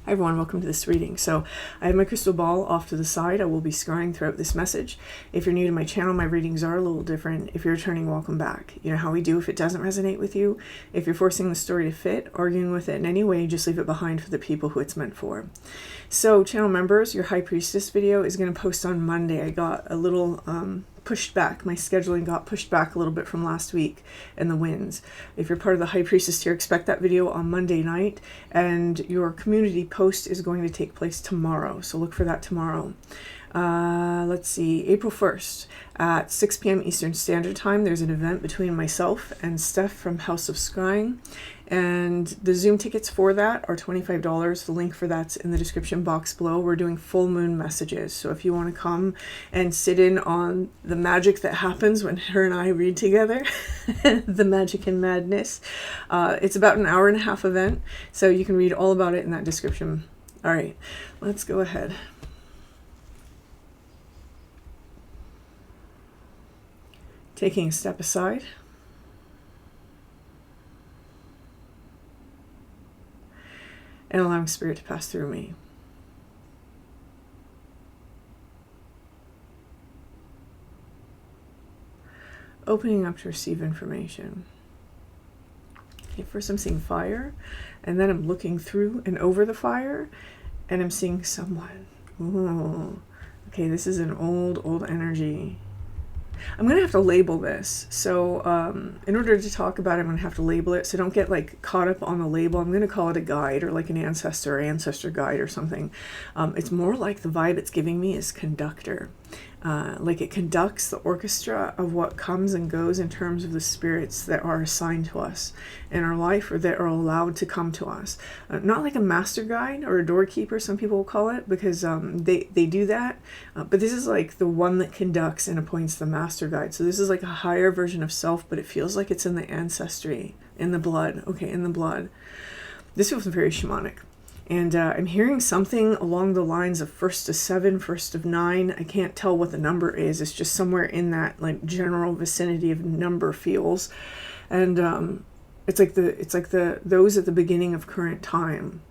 Hi everyone, welcome to this reading. So I have my crystal ball off to the side. I will be scrying throughout this message. If you're new to my channel, my readings are a little different. If you're returning, welcome back. You know how we do if it doesn't resonate with you. If you're forcing the story to fit, arguing with it in any way, just leave it behind for the people who it's meant for. So channel members, your High Priestess video is going to post on Monday. I got a little pushed back. My scheduling got pushed back a little bit from last week and the winds. If you're part of the High Priestess tier, expect that video on Monday night, and your community post is going to take place tomorrow, so look for that tomorrow. Let's see, April 1st at 6 p.m. Eastern Standard Time, there's an event between myself and Steph from House of Scrying, and the Zoom tickets for that are $25. The link for that's in the description box below. We're doing full moon messages, so if you want to come and sit in on the magic that happens when her and I read together, the magic and madness, it's about an hour and a half event, so you can read all about it in that description. All right, let's go ahead. Taking a step aside. And allowing spirit to pass through me. Opening up to receive information. Okay, first I'm seeing fire, and then I'm looking through and over the fire, and I'm seeing someone. Ooh. Okay, this is an old energy. I'm going to have to label this. So in order to talk about it, I'm going to have to label it. So don't get like caught up on the label. I'm going to call it a guide or like an ancestor guide or something. It's more like the vibe it's giving me is conductor. Like it conducts the orchestra of what comes and goes in terms of the spirits that are assigned to us in our life or that are allowed to come to us. Not like a master guide or a doorkeeper, some people will call it, because they do that. But this is like the one that conducts and appoints the master guide. So this is like a higher version of self, but it feels like it's in the ancestry, in the blood. Okay, in the blood. This feels very shamanic. And I'm hearing something along the lines of 1st to 7, 1st of 9. I can't tell what the number is. It's just somewhere in that like general vicinity of number feels. And it's like those at the beginning of current time.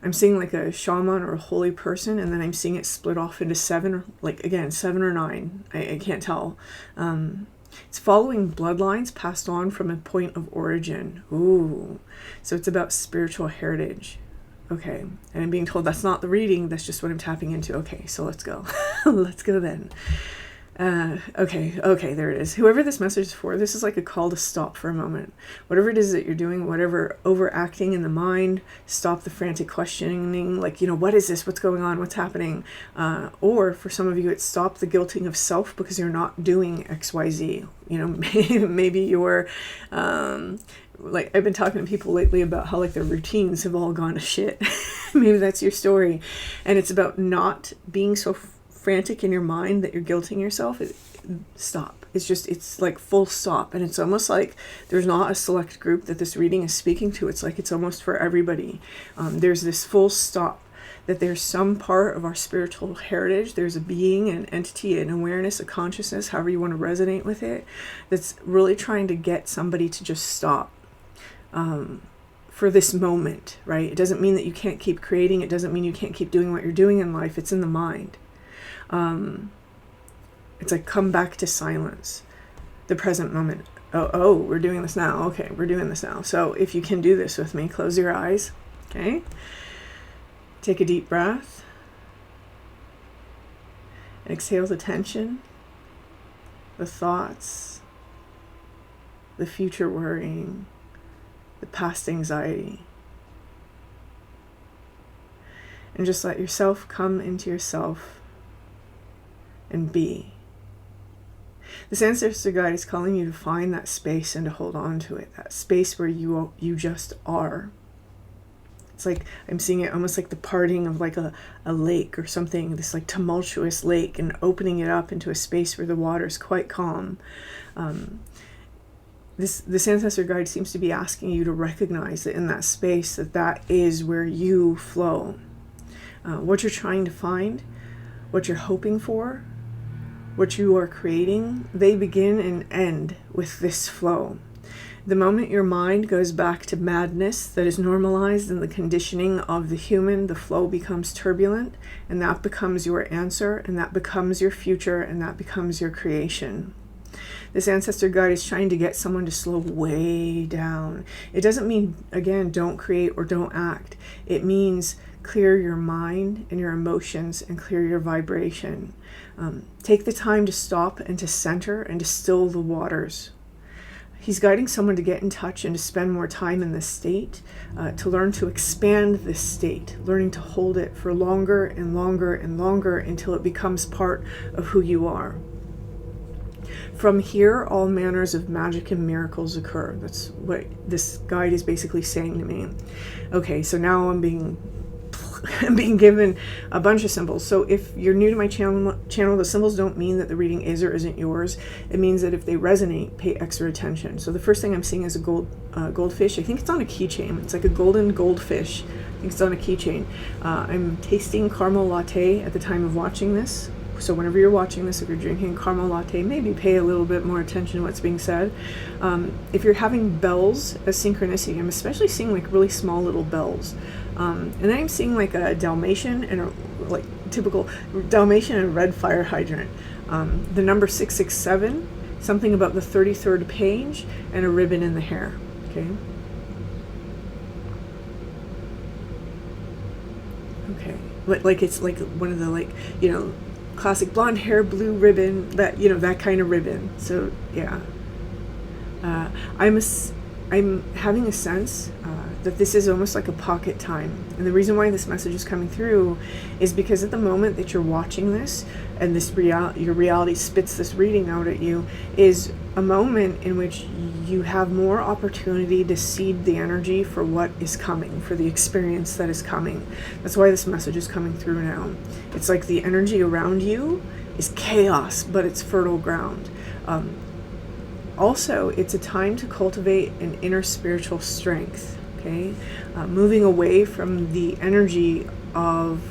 I'm seeing like a shaman or a holy person, and then I'm seeing it split off into 7, like again 7 or 9. I can't tell. It's following bloodlines passed on from a point of origin. Ooh, so it's about spiritual heritage. Okay, and I'm being told that's not the reading, that's just what I'm tapping into. Okay, so let's go. Let's go then. Okay, there it is. Whoever this message is for, this is like a call to stop for a moment. Whatever it is that you're doing, whatever overacting in the mind, stop the frantic questioning, like, you know, what is this? What's going on? What's happening? Or for some of you, it's stop the guilting of self because you're not doing XYZ. You know, maybe you're... like I've been talking to people lately about how like their routines have all gone to shit. Maybe that's your story, and it's about not being so frantic in your mind that you're guilting yourself. Stop. It's like full stop, and it's almost like there's not a select group that this reading is speaking to. It's like it's almost for everybody. There's this full stop, that there's some part of our spiritual heritage, there's a being, an entity, an awareness, a consciousness, however you want to resonate with it, that's really trying to get somebody to just stop. For this moment, right? It doesn't mean that you can't keep creating. It doesn't mean you can't keep doing what you're doing in life. It's in the mind. It's like come back to silence, the present moment. Oh, we're doing this now. Okay, we're doing this now. So if you can do this with me, close your eyes. Okay. Take a deep breath. Exhale the tension, the thoughts, the future worrying, the past anxiety, and just let yourself come into yourself and be. This ancestor guide is calling you to find that space and to hold on to it, that space where you just are. It's like I'm seeing it almost like the parting of like a lake or something, this like tumultuous lake, and opening it up into a space where the water is quite calm. This ancestor guide seems to be asking you to recognize that in that space, that is where you flow. What you're trying to find, what you're hoping for, what you are creating, they begin and end with this flow. The moment your mind goes back to madness that is normalized in the conditioning of the human, the flow becomes turbulent, and that becomes your answer, and that becomes your future, and that becomes your creation. This ancestor guide is trying to get someone to slow way down. It doesn't mean, again, don't create or don't act. It means clear your mind and your emotions and clear your vibration. Take the time to stop and to center and to still the waters. He's guiding someone to get in touch and to spend more time in this state, to learn to expand this state, learning to hold it for longer and longer and longer until it becomes part of who you are. From here, all manners of magic and miracles occur. That's what this guide is basically saying to me. Okay, so now I'm being given a bunch of symbols. So if you're new to my channel, the symbols don't mean that the reading is or isn't yours. It means that if they resonate, pay extra attention. So the first thing I'm seeing is a goldfish. I think it's on a keychain. It's like a golden goldfish. I think it's on a keychain. I'm tasting caramel latte at the time of watching this. So whenever you're watching this, if you're drinking caramel latte, maybe pay a little bit more attention to what's being said. If you're having bells as synchronicity, I'm especially seeing like really small little bells. And then I'm seeing like a Dalmatian and like typical Dalmatian and red fire hydrant. The number 667, something about the 33rd page, and a ribbon in the hair. Okay. Okay. Like it's like one of the, like, you know, classic blonde hair, blue ribbon, that, you know, that kind of ribbon. So yeah, I'm having a sense that this is almost like a pocket time. And the reason why this message is coming through is because at the moment that you're watching this and this your reality spits this reading out at you, is a moment in which you have more opportunity to seed the energy for what is coming, for the experience that is coming. That's why this message is coming through now. It's like the energy around you is chaos, but it's fertile ground. Also, it's a time to cultivate an inner spiritual strength, okay? Moving away from the energy of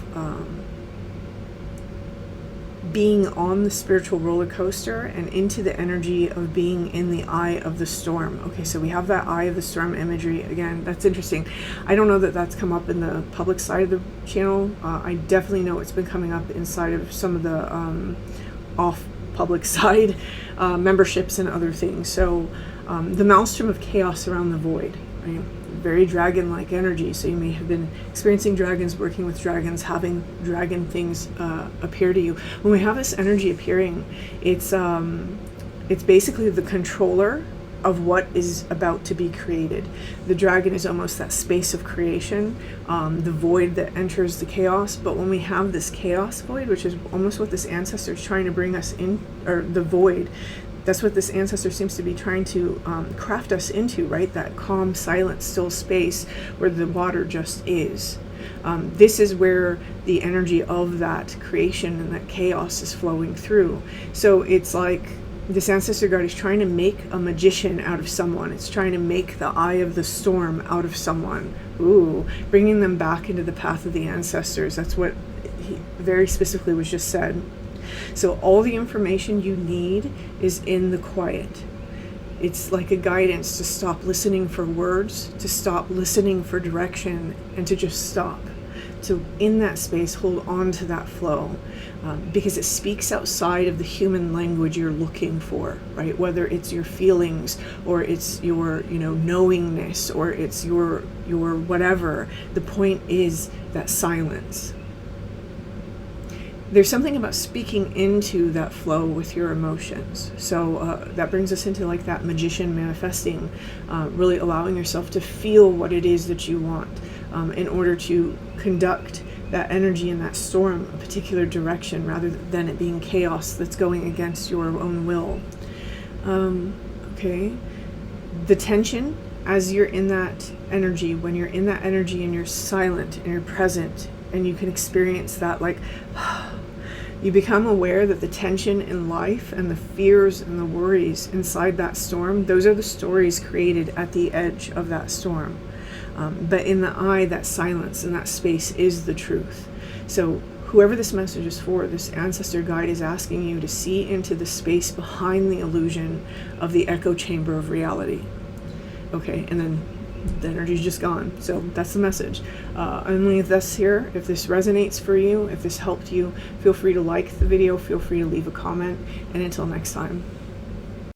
being on the spiritual roller coaster and into the energy of being in the eye of the storm. Okay, so we have that eye of the storm imagery. Again, that's interesting. I don't know that that's come up in the public side of the channel. I definitely know it's been coming up inside of some of the off public side memberships and other things. So the maelstrom of chaos around the void, right? Very dragon-like energy. So you may have been experiencing dragons, working with dragons, having dragon things appear to you. When we have this energy appearing, it's basically the controller of what is about to be created. The dragon is almost that space of creation, the void that enters the chaos. But when we have this chaos void, which is almost what this ancestor is trying to bring us in, or the void, that's what this ancestor seems to be trying to craft us into, right? That calm, silent, still space where the water just is. This is where the energy of that creation and that chaos is flowing through. So it's like this ancestor guide is trying to make a magician out of someone. It's trying to make the eye of the storm out of someone. Ooh, bringing them back into the path of the ancestors. That's what he very specifically was just said. So all the information you need is in the quiet. It's like a guidance to stop listening for words, to stop listening for direction, and to just stop. To, in that space, hold on to that flow, because it speaks outside of the human language you're looking for, right? Whether it's your feelings, or it's your, you know, knowingness, or it's your whatever. The point is that silence. There's something about speaking into that flow with your emotions. So that brings us into like that magician manifesting, really allowing yourself to feel what it is that you want in order to conduct that energy in that storm a particular direction, rather than it being chaos that's going against your own will. Okay. The tension as you're in that energy, when you're in that energy and you're silent and you're present and you can experience that, like, you become aware that the tension in life and the fears and the worries inside that storm, those are the stories created at the edge of that storm. But in the eye, that silence and that space is the truth. So whoever this message is for, this ancestor guide is asking you to see into the space behind the illusion of the echo chamber of reality. okay, and then the energy's just gone. So that's the message. Only this here, if this resonates for you, if this helped you, feel free to like the video, feel free to leave a comment, and until next time.